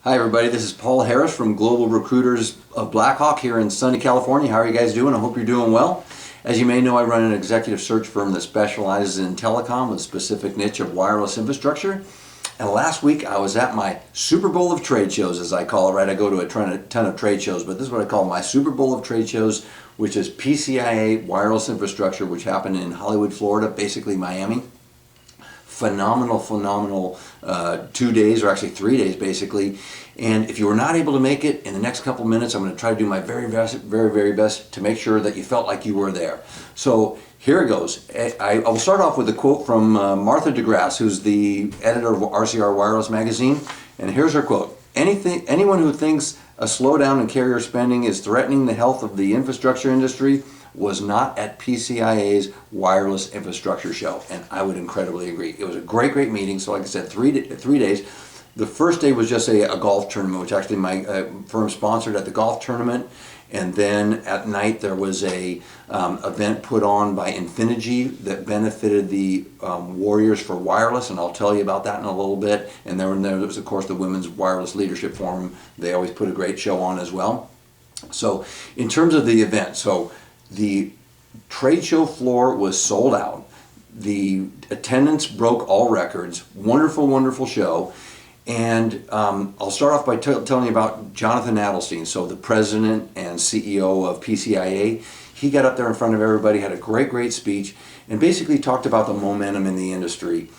Hi everybody, this is Paul Harris from Global Recruiters of Blackhawk here in sunny California. How are you guys doing? I hope you're doing well. As you may know, I run an executive search firm that specializes in telecom with a specific niche of wireless infrastructure. And last week I was at my Super Bowl of trade shows, as I call it, right? I go to a ton of trade shows, but this is what I call my Super Bowl of trade shows, which is PCIA wireless infrastructure, which happened in Hollywood, Florida, basically Miami. Phenomenal 2 days, or actually 3 days basically. And if you were not able to make it, in the next couple minutes I'm going to try to do my very best to make sure that you felt like you were there. So here it goes. I will start off with a quote from Martha DeGrasse, who's the editor of RCR Wireless magazine, and here's her quote. Anyone who thinks a slowdown in carrier spending is threatening the health of the infrastructure industry was not at PCIA's wireless infrastructure show, and I would incredibly agree. It was a great meeting. So like I said, three days. The first day was just a golf tournament, which actually my firm sponsored at the golf tournament, and then at night there was a event put on by Infinigy that benefited the Warriors for Wireless, and I'll tell you about that in a little bit. And there was of course the Women's Wireless Leadership Forum. They always put a great show on as well. So in terms of the event, the trade show floor was sold out. The attendance broke all records. Wonderful show. And I'll start off by telling you about Jonathan Adelstein, so the president and CEO of PCIA. He got up there in front of everybody, had a great speech, and basically talked about the momentum in the industry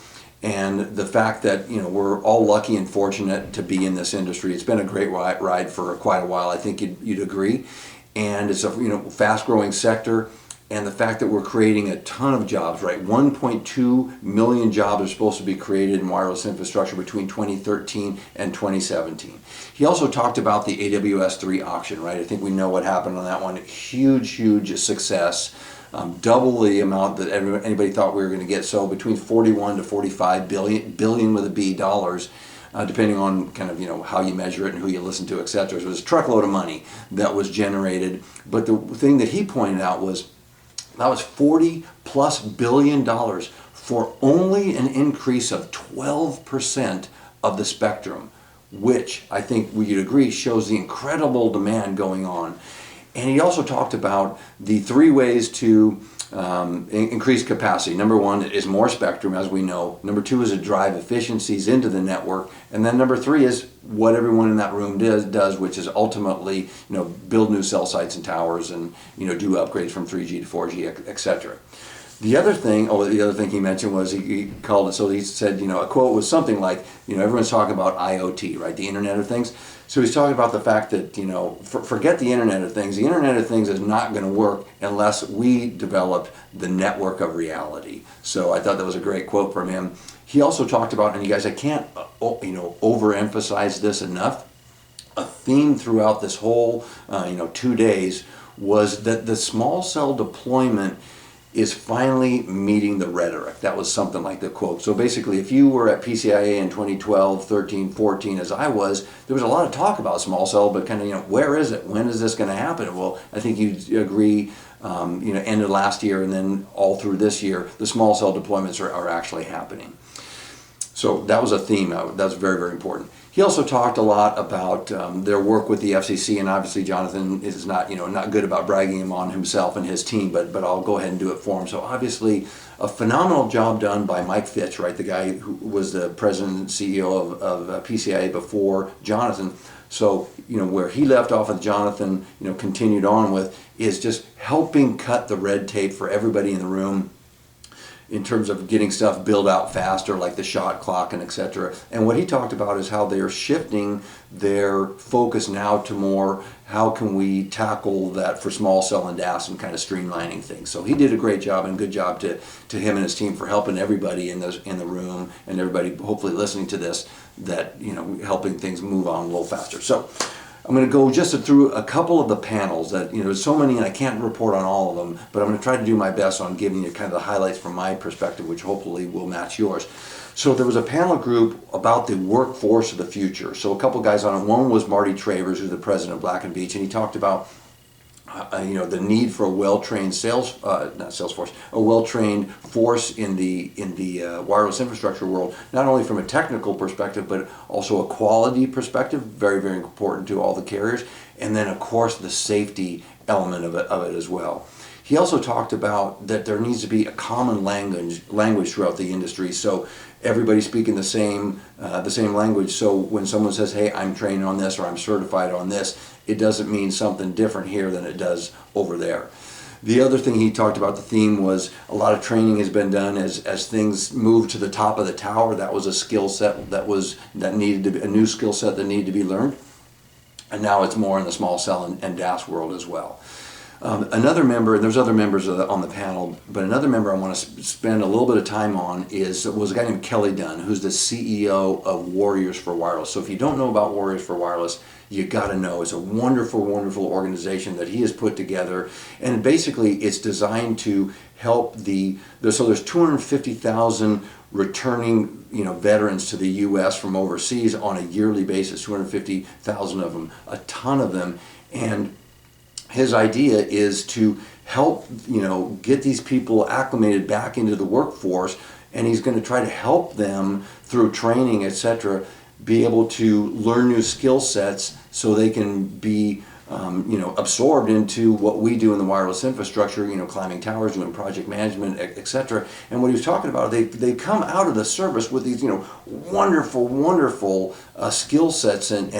and the fact that we're all lucky and fortunate to be in this industry. It's been a great ride for quite a while. I think you'd agree. And it's a fast-growing sector, and the fact that we're creating a ton of jobs, right? 1.2 million jobs are supposed to be created in wireless infrastructure between 2013 and 2017. He also talked about the AWS-3 auction, right? I think we know what happened on that one. Huge success. Double the amount that anybody thought we were going to get. So between 41 to 45 billion with a B dollars. Depending on kind of how you measure it and who you listen to, etc. So it was a truckload of money that was generated. But the thing that he pointed out was that was $40+ billion for only an increase of 12% of the spectrum, which I think we'd agree shows the incredible demand going on. And he also talked about the 3 ways to increase capacity. Number 1 is more spectrum, as we know. Number 2 is to drive efficiencies into the network. And then number 3 is what everyone in that room does, which is ultimately build new cell sites and towers and do upgrades from 3G to 4G, etc. The other thing he mentioned was he called it, so he said, a quote was something like, everyone's talking about IoT, right? The Internet of Things. So he's talking about the fact that, forget the Internet of Things. The Internet of Things is not going to work unless we develop the network of reality. So I thought that was a great quote from him. He also talked about, and you guys, I can't, overemphasize this enough. A theme throughout this whole, 2 days was that the small cell deployment is finally meeting the rhetoric. That was something like the quote. So basically, if you were at PCIA in 2012, 13, 14, as I was, there was a lot of talk about small cell, but kind of, where is it? When is this going to happen? Well, I think you'd agree, end of last year and then all through this year, the small cell deployments are actually happening. So that was a theme. That was very important. He also talked a lot about their work with the FCC, and obviously Jonathan is not good about bragging him on himself and his team, but I'll go ahead and do it for him. So obviously a phenomenal job done by Mike Fitch, right? The guy who was the president and CEO of PCIA before Jonathan. So where he left off with Jonathan, continued on with is just helping cut the red tape for everybody in the room, in terms of getting stuff built out faster, like the shot clock and etc. And what he talked about is how they're shifting their focus now to more, how can we tackle that for small cell and DAS and kind of streamlining things. So he did a great job, and good job to him and his team for helping everybody in the room and everybody hopefully listening to this, that helping things move on a little faster. So I'm going to go just through a couple of the panels that, there's so many and I can't report on all of them, but I'm going to try to do my best on giving you kind of the highlights from my perspective, which hopefully will match yours. So there was a panel group about the workforce of the future. So a couple guys on it. One was Marty Travers, who's the president of Black & Veatch, and he talked about the need for a well-trained a well-trained force in the wireless infrastructure world, not only from a technical perspective, but also a quality perspective, very, very important to all the carriers, and then of course the safety element of it as well. He also talked about that there needs to be a common language throughout the industry, so everybody's speaking the same language. So when someone says, "Hey, I'm trained on this" or "I'm certified on this," it doesn't mean something different here than it does over there. The other thing he talked about, the theme was a lot of training has been done as things move to the top of the tower. That was a skill set that needed to be a new skill set that needed to be learned, and now it's more in the small cell and DAS world as well. Another member, and there's other members on the panel, but another member I want to spend a little bit of time on was a guy named Kelley Dunne, who's the CEO of Warriors for Wireless. So if you don't know about Warriors for Wireless, you got to know. It's a wonderful, wonderful organization that he has put together, and basically it's designed to help so there's 250,000 returning veterans to the U.S. from overseas on a yearly basis, 250,000 of them, a ton of them, and his idea is to help, get these people acclimated back into the workforce, and he's going to try to help them through training, etc., be able to learn new skill sets so they can be, absorbed into what we do in the wireless infrastructure, climbing towers, doing project management, etc. And what he was talking about, they come out of the service with these, wonderful, wonderful skill sets and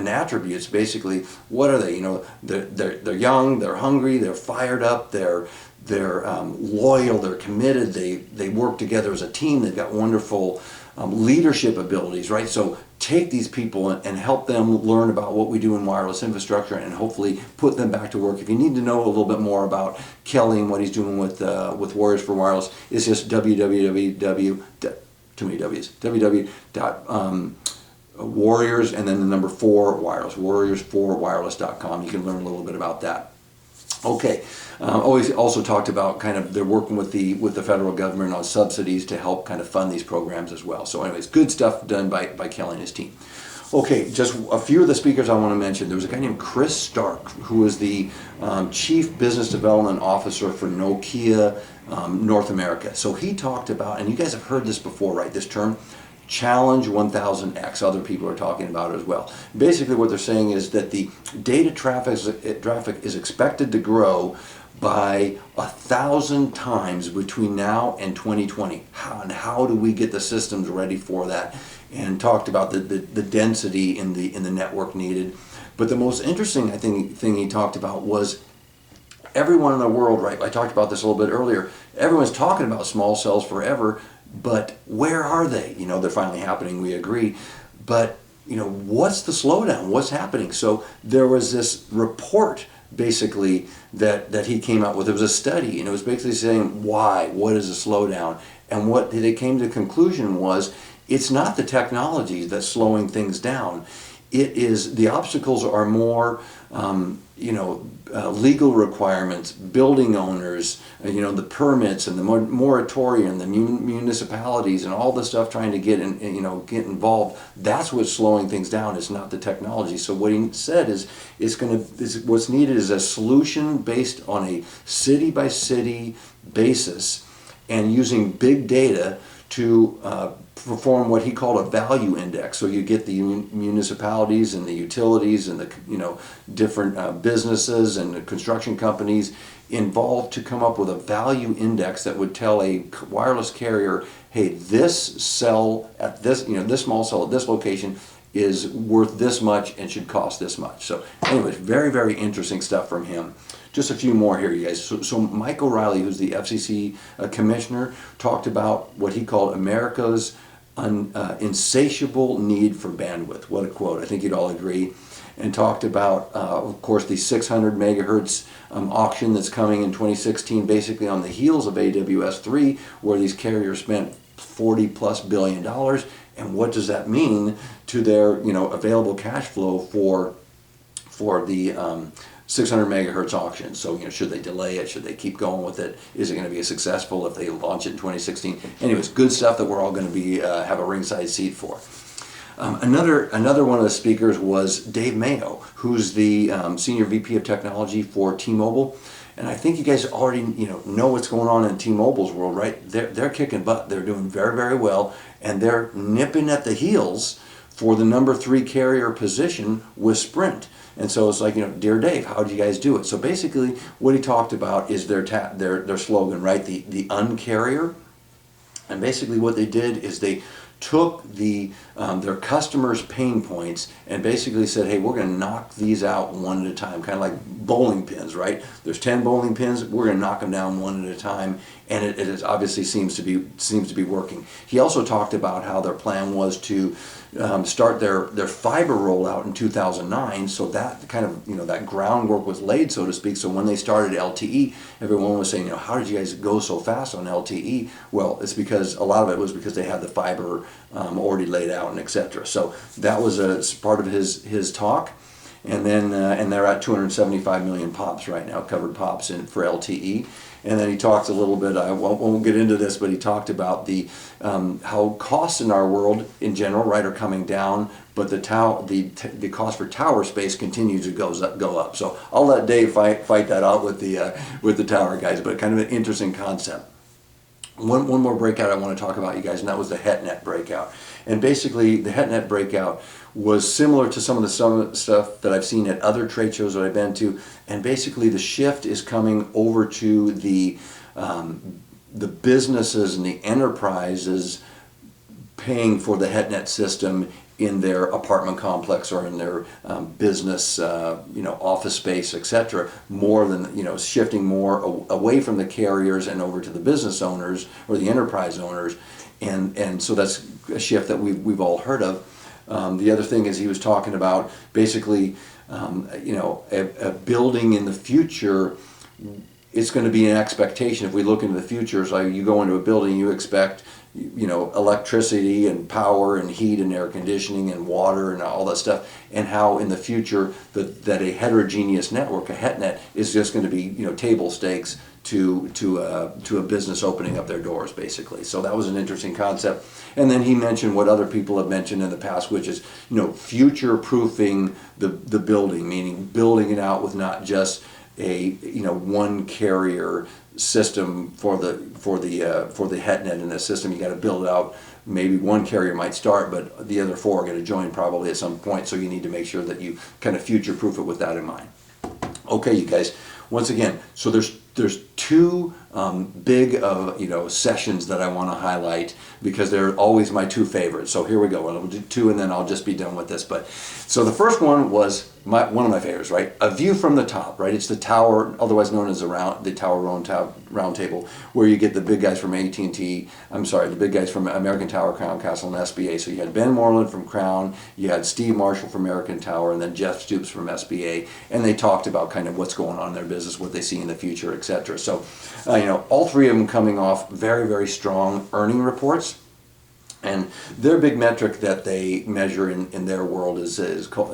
attributes. Basically, what are they? They're young, they're hungry, they're fired up, they're loyal, they're committed, they work together as a team, they've got wonderful leadership abilities, right? So take these people and help them learn about what we do in wireless infrastructure and hopefully put them back to work. If you need to know a little bit more about Kelley and what he's doing with Warriors for Wireless, it's just www.warriors and then the number 4 wireless, warriors4wireless.com. You can learn a little bit about that. Okay, always also talked about kind of they're working with the federal government on subsidies to help kind of fund these programs as well. So anyways, good stuff done by Kelley and his team. Okay, just a few of the speakers I want to mention. There was a guy named Chris Starke, who is the Chief Business Development Officer for Nokia North America. So he talked about, and you guys have heard this before, right, this term, Challenge 1000X. Other people are talking about it as well. Basically what they're saying is that the data traffic is expected to grow by 1,000 times between now and 2020. How do we get the systems ready for that? And talked about the density in the network needed. But the most interesting thing he talked about was everyone in the world, right? I talked about this a little bit earlier. Everyone's talking about small cells forever, but where are they? They're finally happening, we agree. But, what's the slowdown? What's happening? So there was this report, basically, that he came out with. It was a study, and it was basically saying, why? What is the slowdown? And what they came to the conclusion was, it's not the technology that's slowing things down. It is, the obstacles are more, legal requirements, building owners, the permits and the moratorium, the municipalities and all the stuff trying to get involved. That's what's slowing things down. It's not the technology. So what he said is what's needed is a solution based on a city by city basis and using big data to perform what he called a value index. So you get the municipalities and the utilities and the different businesses and the construction companies involved to come up with a value index that would tell a wireless carrier, hey, this cell at this this small cell at this location is worth this much and should cost this much. So anyways, very, very interesting stuff from him. Just a few more here, you guys. So Mike O'Reilly, who's the FCC Commissioner, talked about what he called America's insatiable need for bandwidth. What a quote. I think you'd all agree. And talked about, of course, the 600 megahertz auction that's coming in 2016, basically on the heels of AWS-3, where these carriers spent $40+ billion. And what does that mean to their available cash flow for the 600 megahertz auction? So should they delay it? Should they keep going with it? Is it going to be successful if they launch it in 2016? Anyways, good stuff that we're all going to be have a ringside seat for. Another one of the speakers was Dave Mayo, who's the Senior VP of Technology for T-Mobile. And I think you guys already know what's going on in T-Mobile's world, right? They're kicking butt. They're doing very, very well, and they're nipping at the heels for the number 3 carrier position with Sprint. And so it's like, dear Dave, how do you guys do it? So basically, what he talked about is their slogan, right? The uncarrier. And basically, what they did is they took their customers' pain points and basically said, hey, we're going to knock these out one at a time, kind of like bowling pins, right? There's 10 bowling pins, we're going to knock them down one at a time, and it is obviously seems to be working. He also talked about how their plan was to start their fiber rollout in 2009, so that kind of that groundwork was laid, so to speak. So when they started LTE, everyone was saying, how did you guys go so fast on LTE? Well, it's because a lot of it was because they had the fiber already laid out and etc. So that was a part of his talk, and then and they're at 275 million pops right now, covered pops for LTE. And then he talked a little bit, I won't get into this, but he talked about the how costs in our world in general, right, are coming down, but the cost for tower space continues to go up. So I'll let Dave fight that out with the tower guys, but kind of an interesting concept. One more breakout I want to talk about, you guys, and that was the HetNet breakout. And basically, the HetNet breakout was similar to some of the stuff that I've seen at other trade shows that I've been to. And basically, the shift is coming over to the businesses and the enterprises paying for the HetNet system in their apartment complex or in their business, office space, etc. More than shifting more away from the carriers and over to the business owners or the enterprise owners, and so that's a shift that we've all heard of. The other thing is he was talking about basically, a building in the future. It's going to be an expectation if we look into the future. So you go into a building, you expect electricity and power and heat and air conditioning and water and all that stuff, and how in the future that a heterogeneous network, a HetNet, is just going to be table stakes to a business opening up their doors, basically. So that was an interesting concept. And then he mentioned what other people have mentioned in the past, which is future proofing the building, meaning building it out with not just a one carrier system for the HetNet in the system. You got to build it out. Maybe one carrier might start, but the other 4 are going to join probably at some point. So you need to make sure that you kind of future proof it with that in mind. Okay, you guys. Once again, so there's 2 big sessions that I want to highlight because they're always my 2 favorites. So here we go. I'll do 2 and then I'll just be done with this. But so the first one was one of my favorites, right? A view from the top, right? It's the tower, otherwise known as the Tower Round Table, where you get the big guys from AT&T. I'm sorry, the big guys from American Tower, Crown Castle, and SBA. So you had Ben Moreland from Crown, you had Steve Marshall from American Tower, and then Jeff Stoops from SBA, and they talked about kind of what's going on in their business, what they see in the future, etc. So, all 3 of them coming off very, very strong earning reports. And their big metric that they measure in their world is called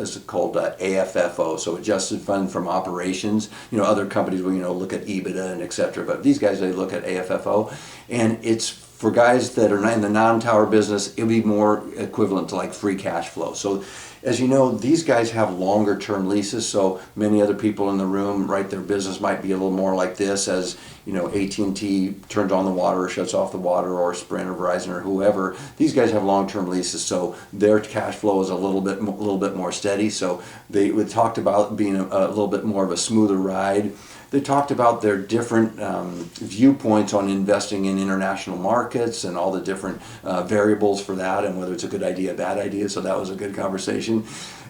AFFO, so adjusted fund from operations. Other companies will look at EBITDA and etc. But these guys, they look at AFFO, and it's for guys that are in the non-tower business, it'll be more equivalent to like free cash flow. So as you know, these guys have longer term leases, so many other people in the room, right, their business might be a little more like this as, AT&T turns on the water or shuts off the water, or Sprint or Verizon or whoever. These guys have long-term leases, so their cash flow is a little bit more steady. So we talked about being a little bit more of a smoother ride. They talked about their different viewpoints on investing in international markets and all the different variables for that, and whether it's a good idea, bad idea. So that was a good conversation.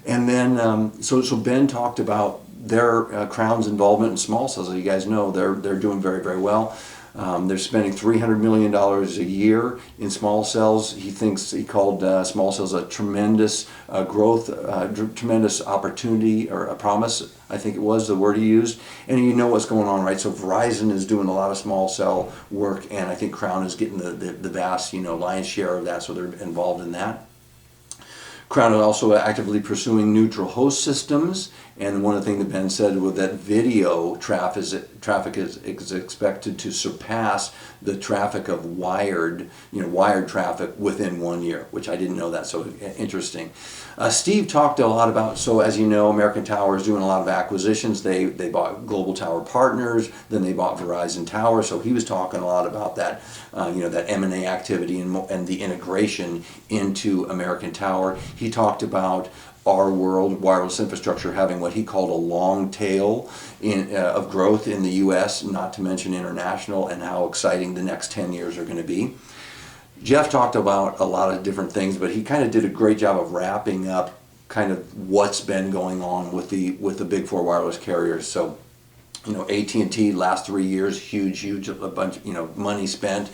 And then, so Ben talked about their Crown's involvement in small cells. As you guys know, they're doing very, very well. They're spending $300 million a year in small cells. He called small cells a tremendous growth, tremendous opportunity, or a promise, I think it was the word he used. And you know what's going on, right? So Verizon is doing a lot of small cell work, and I think Crown is getting the vast, lion's share of that, so they're involved in that. Crown is also actively pursuing neutral host systems And one of the things that Ben said was that video traffic is expected to surpass the traffic of wired traffic within 1 year, which I didn't know that, so interesting. Steve talked a lot about, so as you know, American Tower is doing a lot of acquisitions. They bought Global Tower Partners, then they bought Verizon Tower, so he was talking a lot about that, that M&A activity and the integration into American Tower. He talked about our world, wireless infrastructure, having what he called a long tail of growth in the U.S., not to mention international, and how exciting the next 10 years are going to be. Jeff talked about a lot of different things, but he kind of did a great job of wrapping up kind of what's been going on with the big four wireless carriers. So, AT&T last 3 years, huge, a bunch, money spent.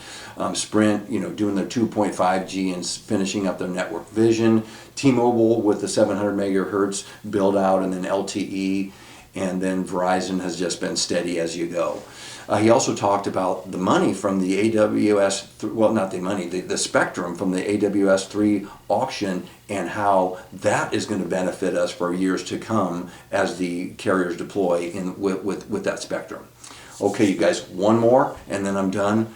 Sprint, doing their 2.5G and finishing up their network vision. T-Mobile with the 700 megahertz build out, and then LTE, and then Verizon has just been steady as you go. He also talked about the money from the the spectrum from the AWS-3 auction, and how that is going to benefit us for years to come as the carriers deploy with that spectrum. Okay, you guys, one more, and then I'm done.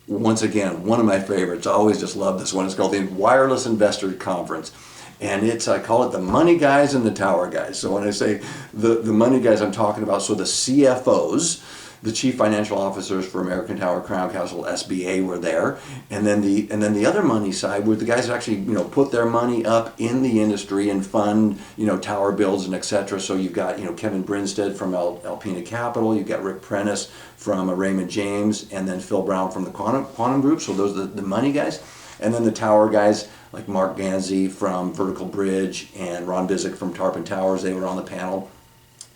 Once again, one of my favorites. I always just love this one. It's called the Wireless Investor Conference. And I call it the money guys and the tower guys. So when I say the money guys, I'm talking about, so the CFOs, the chief financial officers for American Tower, Crown Castle, SBA were there, and then the other money side were the guys that actually put their money up in the industry and fund tower builds and etc. So you've got Kevin Brynestad from Alpina Capital, you've got Rick Prentiss from Raymond James, and then Phil Brown from the Quantum Group. So those are the money guys, and then the tower guys like Marc Ganzi from Vertical Bridge and Ron Bizick from Tarpon Towers. They were on the panel.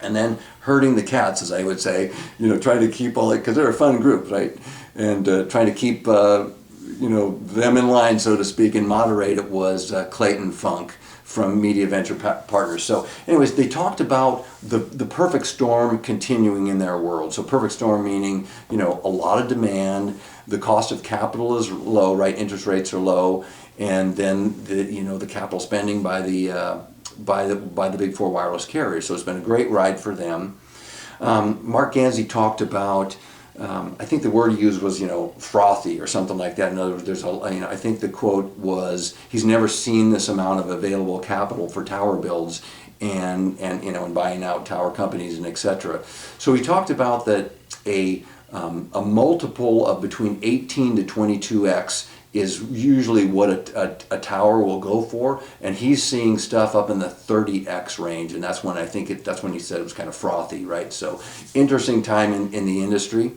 And then herding the cats, as I would say, trying to keep all because they're a fun group, right? And trying to keep, them in line, so to speak, and moderate it was Clayton Funk from Media Venture Partners. So anyways, they talked about the perfect storm continuing in their world. So perfect storm meaning, a lot of demand, the cost of capital is low, right? Interest rates are low, and then the capital spending by the big four wireless carriers. So it's been a great ride for them. Marc Ganzi talked about, I think the word he used was, frothy or something like that. In other words, I think the quote was, he's never seen this amount of available capital for tower builds and buying out tower companies and etc. So he talked about that a multiple of between 18 to 22x is usually what a tower will go for, and he's seeing stuff up in the 30x range, and that's when that's when he said it was kind of frothy, right? So interesting time in the industry.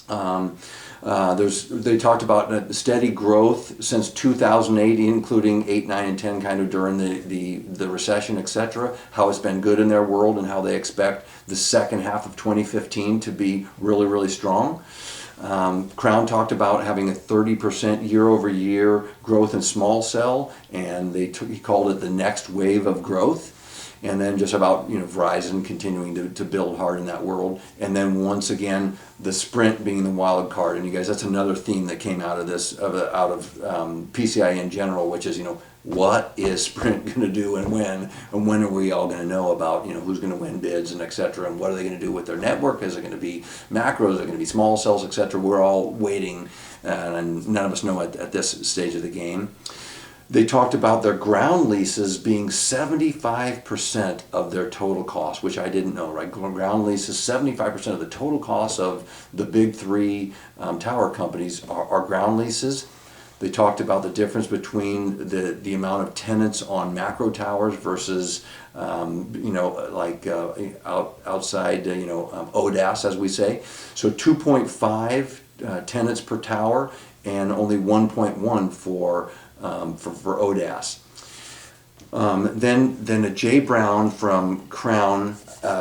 They talked about steady growth since 2008, including 8, 9, and 10, kind of during the recession, etc. How it's been good in their world, and how they expect the second half of 2015 to be really, really strong. Crown talked about having a 30% year-over-year growth in small cell, and he called it the next wave of growth. And then just about Verizon continuing to build hard in that world, and then once again the Sprint being the wild card. And you guys, that's another theme that came out of this out of PCIA in general, which is what is Sprint going to do and when are we all going to know about who's going to win bids and etc. and what are they going to do with their network? Is it going to be macros? Is it going to be small cells, etc.? We're all waiting, and none of us know at this stage of the game. They talked about their ground leases being 75% of their total cost, which I didn't know, right? Ground leases, 75% of the total cost of the big three tower companies are ground leases. They talked about the difference between the amount of tenants on macro towers versus, outside, ODAS, as we say. So 2.5 tenants per tower, and only 1.1 for ODAS. Then Jay Brown from Crown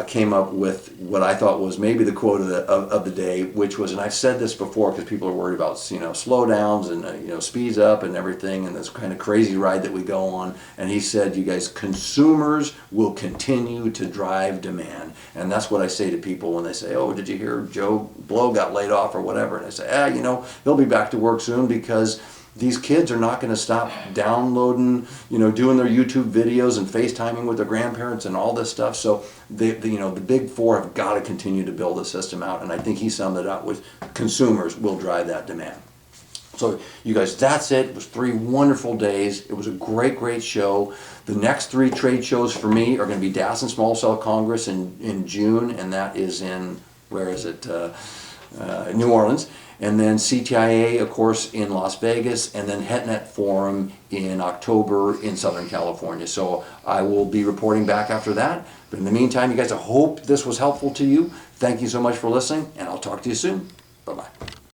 came up with what I thought was maybe the quote of the day, which was, and I've said this before because people are worried about slowdowns and speeds up and everything, and this kind of crazy ride that we go on. And he said, you guys, consumers will continue to drive demand, and that's what I say to people when they say, oh, did you hear Joe Blow got laid off or whatever? And I say, he'll be back to work soon because these kids are not going to stop downloading, doing their YouTube videos and FaceTiming with their grandparents and all this stuff. So the big four have got to continue to build the system out. And I think he summed it up with consumers will drive that demand. So you guys, that's it. It was 3 wonderful days. It was a great, great show. The next 3 trade shows for me are going to be DAS and Small Cell Congress in June, and that is in, where is it? New Orleans. And then CTIA, of course, in Las Vegas, and then HetNet Forum in October in Southern California. So I will be reporting back after that. But in the meantime, you guys, I hope this was helpful to you. Thank you so much for listening, and I'll talk to you soon. Bye-bye.